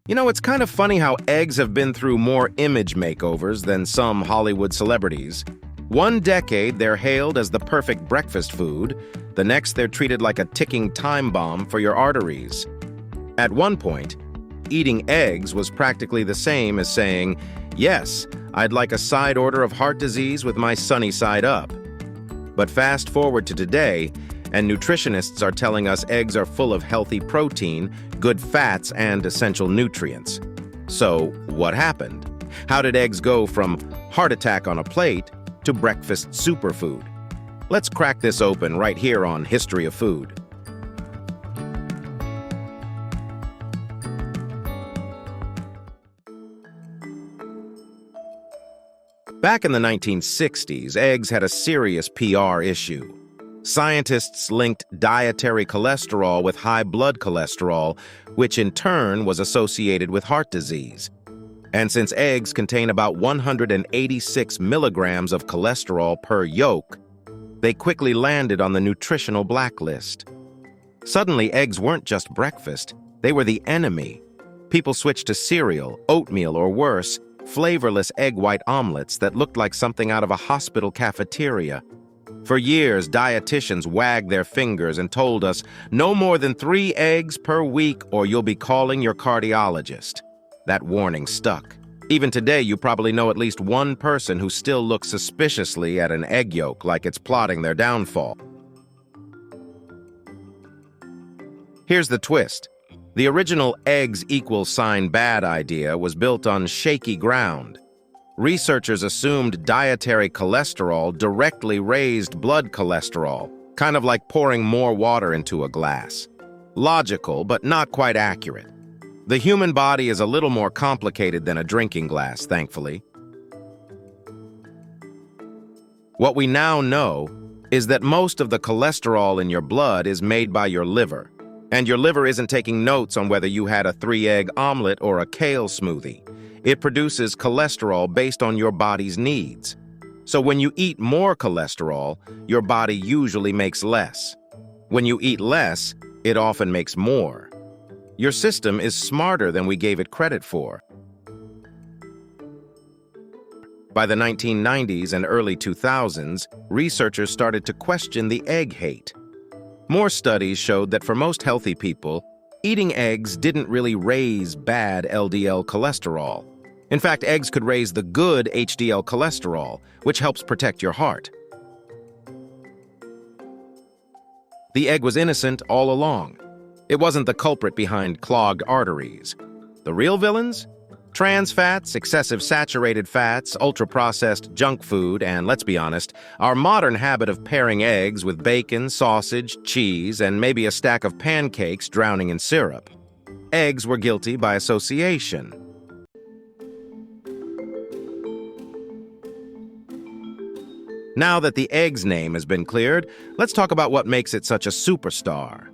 You know, it's kind of funny how eggs have been through more image makeovers than some Hollywood celebrities. One decade, they're hailed as the perfect breakfast food. The next, they're treated like a ticking time bomb for your arteries. At one point, eating eggs was practically the same as saying, "Yes, I'd like a side order of heart disease with my sunny side up." But fast forward to today, and nutritionists are telling us eggs are full of healthy protein, good fats, and essential nutrients. So, what happened? How did eggs go from heart attack on a plate to breakfast superfood? Let's crack this open right here on History of Food. Back in the 1960s, eggs had a serious PR issue. Scientists linked dietary cholesterol with high blood cholesterol, which in turn was associated with heart disease. And since eggs contain about 186 milligrams of cholesterol per yolk, they quickly landed on the nutritional blacklist. Suddenly, eggs weren't just breakfast, they were the enemy. People switched to cereal, oatmeal, or worse, flavorless egg white omelets that looked like something out of a hospital cafeteria. For years, dietitians wagged their fingers and told us, no more than 3 eggs per week or you'll be calling your cardiologist. That warning stuck. Even today, you probably know at least one person who still looks suspiciously at an egg yolk like it's plotting their downfall. Here's the twist. The original eggs equal sign bad idea was built on shaky ground. Researchers assumed dietary cholesterol directly raised blood cholesterol, kind of like pouring more water into a glass. Logical, but not quite accurate. The human body is a little more complicated than a drinking glass, thankfully. What we now know is that most of the cholesterol in your blood is made by your liver. And your liver isn't taking notes on whether you had a 3-egg omelet or a kale smoothie. It produces cholesterol based on your body's needs. So when you eat more cholesterol, your body usually makes less. When you eat less, it often makes more. Your system is smarter than we gave it credit for. By the 1990s and early 2000s, researchers started to question the egg hate. More studies showed that for most healthy people, eating eggs didn't really raise bad LDL cholesterol. In fact, eggs could raise the good HDL cholesterol, which helps protect your heart. The egg was innocent all along. It wasn't the culprit behind clogged arteries. The real villains? Trans fats, excessive saturated fats, ultra-processed junk food, and let's be honest, our modern habit of pairing eggs with bacon, sausage, cheese, and maybe a stack of pancakes drowning in syrup. Eggs were guilty by association. Now that the eggs name has been cleared, let's talk about what makes it such a superstar.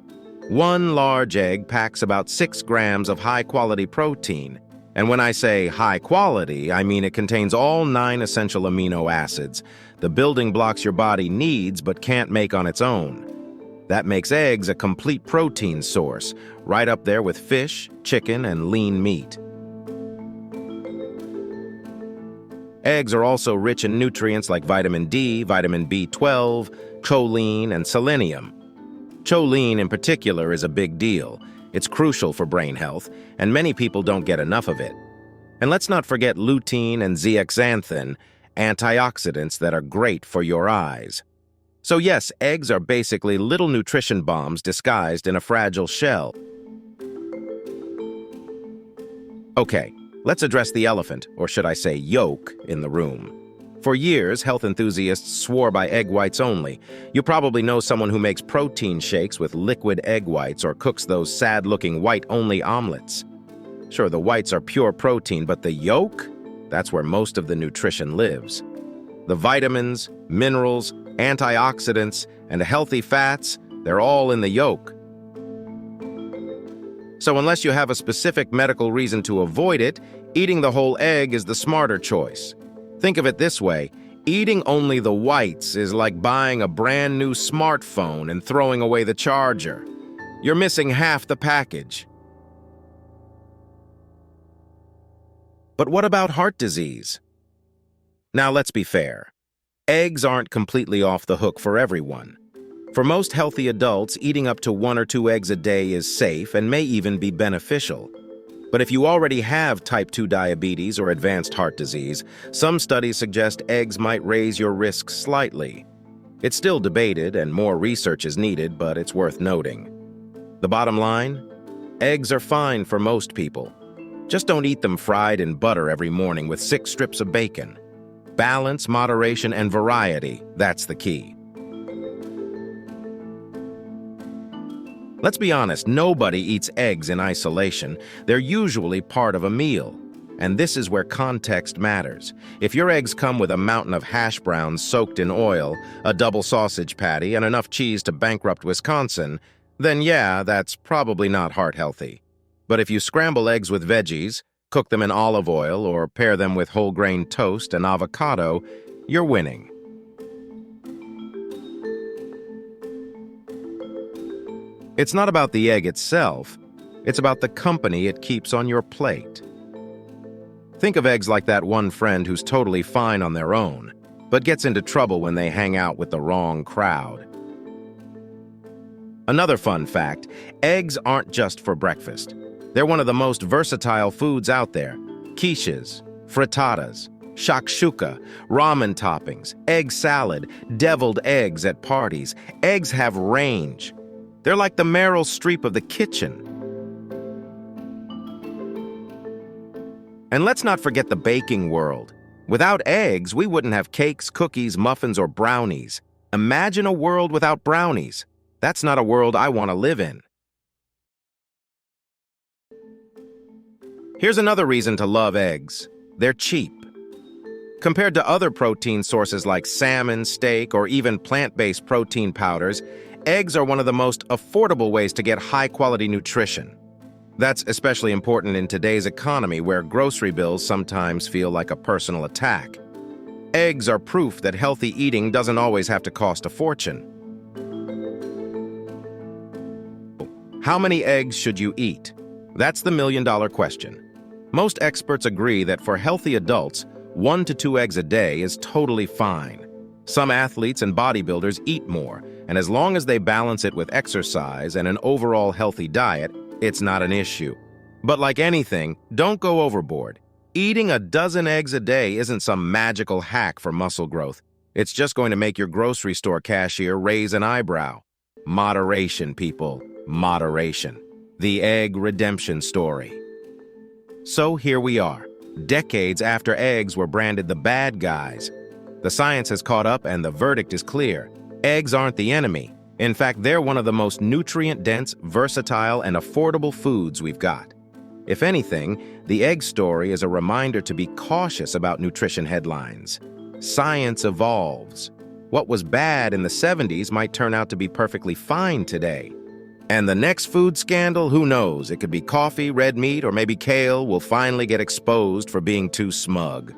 One large egg packs about 6 grams of high-quality protein. And when I say high quality, I mean it contains all 9 essential amino acids, the building blocks your body needs but can't make on its own. That makes eggs a complete protein source, right up there with fish, chicken, and lean meat. Eggs are also rich in nutrients like vitamin D, vitamin B12, choline, and selenium. Choline in particular is a big deal. It's crucial for brain health, and many people don't get enough of it. And let's not forget lutein and zeaxanthin, antioxidants that are great for your eyes. So yes, eggs are basically little nutrition bombs disguised in a fragile shell. Okay, let's address the elephant, or should I say yolk, in the room. For years, health enthusiasts swore by egg whites only. You probably know someone who makes protein shakes with liquid egg whites or cooks those sad-looking white-only omelets. Sure, the whites are pure protein, but the yolk? That's where most of the nutrition lives. The vitamins, minerals, antioxidants, and healthy fats, they're all in the yolk. So unless you have a specific medical reason to avoid it, eating the whole egg is the smarter choice. Think of it this way, eating only the whites is like buying a brand new smartphone and throwing away the charger. You're missing half the package. But what about heart disease? Now, let's be fair. Eggs aren't completely off the hook for everyone. For most healthy adults, eating up to 1 or 2 eggs a day is safe and may even be beneficial. But if you already have type 2 diabetes or advanced heart disease, some studies suggest eggs might raise your risk slightly. It's still debated and more research is needed, but it's worth noting. The bottom line? Eggs are fine for most people. Just don't eat them fried in butter every morning with 6 strips of bacon. Balance, moderation, and variety, that's the key. Let's be honest, nobody eats eggs in isolation. They're usually part of a meal. And this is where context matters. If your eggs come with a mountain of hash browns soaked in oil, a double sausage patty, and enough cheese to bankrupt Wisconsin, then yeah, that's probably not heart healthy. But if you scramble eggs with veggies, cook them in olive oil, or pair them with whole grain toast and avocado, you're winning. It's not about the egg itself, it's about the company it keeps on your plate. Think of eggs like that one friend who's totally fine on their own, but gets into trouble when they hang out with the wrong crowd. Another fun fact, eggs aren't just for breakfast. They're one of the most versatile foods out there. Quiches, frittatas, shakshuka, ramen toppings, egg salad, deviled eggs at parties. Eggs have range. They're like the Meryl Streep of the kitchen. And let's not forget the baking world. Without eggs, we wouldn't have cakes, cookies, muffins, or brownies. Imagine a world without brownies. That's not a world I want to live in. Here's another reason to love eggs. They're cheap. Compared to other protein sources like salmon, steak, or even plant-based protein powders, eggs are one of the most affordable ways to get high-quality nutrition. That's especially important in today's economy where grocery bills sometimes feel like a personal attack. Eggs are proof that healthy eating doesn't always have to cost a fortune. How many eggs should you eat? That's the million-dollar question. Most experts agree that for healthy adults, 1 to 2 eggs a day is totally fine. Some athletes and bodybuilders eat more, and as long as they balance it with exercise and an overall healthy diet, it's not an issue. But like anything, don't go overboard. Eating a dozen eggs a day isn't some magical hack for muscle growth. It's just going to make your grocery store cashier raise an eyebrow. Moderation, people. Moderation. The egg redemption story. So here we are, decades after eggs were branded the bad guys. The science has caught up and the verdict is clear. Eggs aren't the enemy. In fact, they're one of the most nutrient-dense, versatile, and affordable foods we've got. If anything, the egg story is a reminder to be cautious about nutrition headlines. Science evolves. What was bad in the 70s might turn out to be perfectly fine today. And the next food scandal, who knows? It could be coffee, red meat, or maybe kale will finally get exposed for being too smug.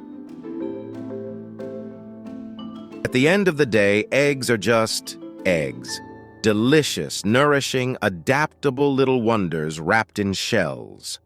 At the end of the day, eggs are just eggs. Delicious, nourishing, adaptable little wonders wrapped in shells.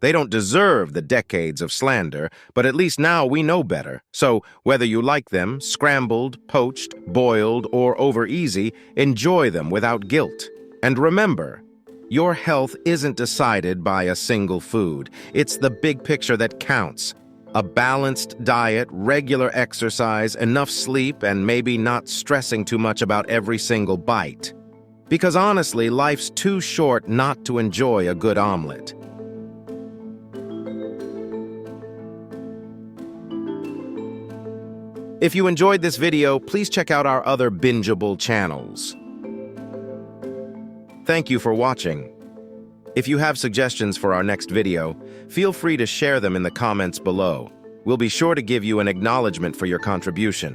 They don't deserve the decades of slander, but at least now we know better. So whether you like them, scrambled, poached, boiled, or over easy, enjoy them without guilt. And remember, your health isn't decided by a single food. It's the big picture that counts. A balanced diet, regular exercise, enough sleep, and maybe not stressing too much about every single bite. Because honestly, life's too short not to enjoy a good omelet. If you enjoyed this video, please check out our other bingeable channels. Thank you for watching. If you have suggestions for our next video, feel free to share them in the comments below. We'll be sure to give you an acknowledgement for your contribution.